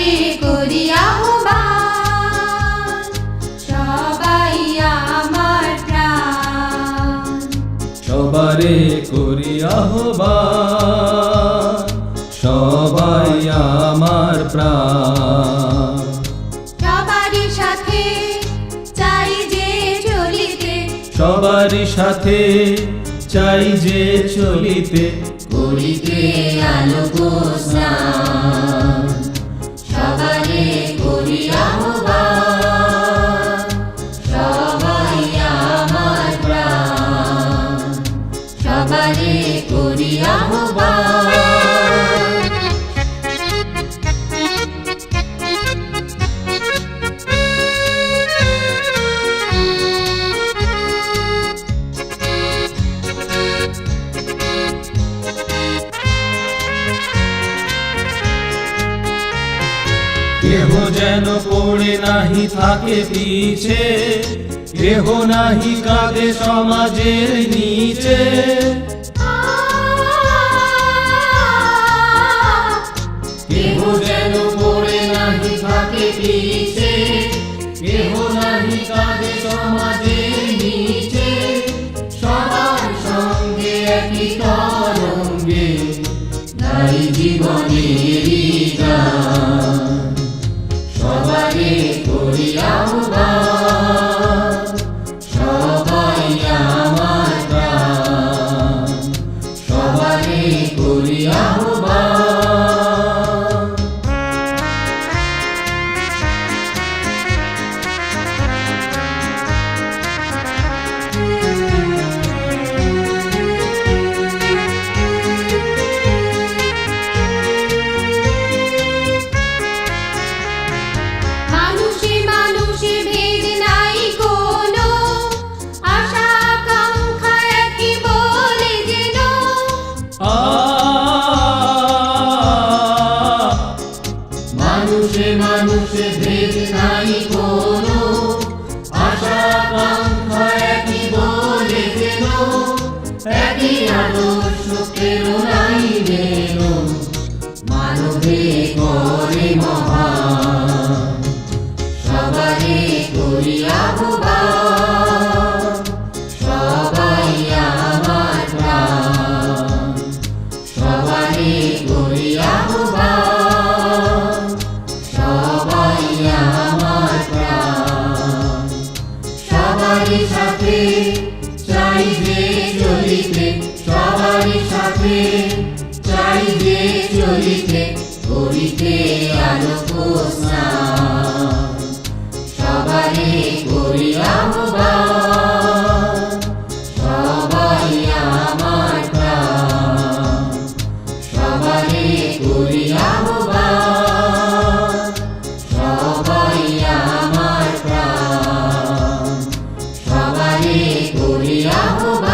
সবারে করি আহ্বান, সবাই আমার প্রাণ। সবারে করি আহ্বান, সবাই আমার প্রাণ। সবারই সাথে চাই যে চলিতে, সবারই সাথে চাই যে চলিতে, করিতে আলোক স্নান। সবারে করি আহ্বান, সবাই আমার প্রাণ। সবারে করি আহ্বান। কেহ যেন পড়ে নাহি থাকে পিছে, কেহ নাহি কাঁদে সমাজের নিচে। কেহ যেন পড়ে নাহি থাকে পিছে, কেহ নাহি কাঁদে সমাজের নিচে। সবার সঙ্গে একই তরঙ্গে গাই জীবনেরই গান। সবারে করি আহ্বান, সবাই আমার প্রাণ। সবারে করি আহ্বান। মানুষে মানুষে ভেদ নাই কোনো, আশা আকাঙ্ক্ষা একই বলে যেন। মানুষে মানুষে ভেদ নাই কোনো, আশা আকাঙ্ক্ষা একই বলে যেন। একই আদর্শ প্রেরণাই যেন মানবে করে মহান। সবারে করি আহ্বান, সবাই আমার প্রাণ। সবারে করি আহ্বান, সবাই আমার প্রাণ। সবারই সাথে চাই যে চলিতে, সবারই সাথে চাই যে চলিতে, করিতে আলোক স্নান। সবারে করি আহ্বান, সবাই আমার প্রাণ। সবারে করি আহ্বান, সবাই আমার প্রাণ। সবারে করি আহ্বান।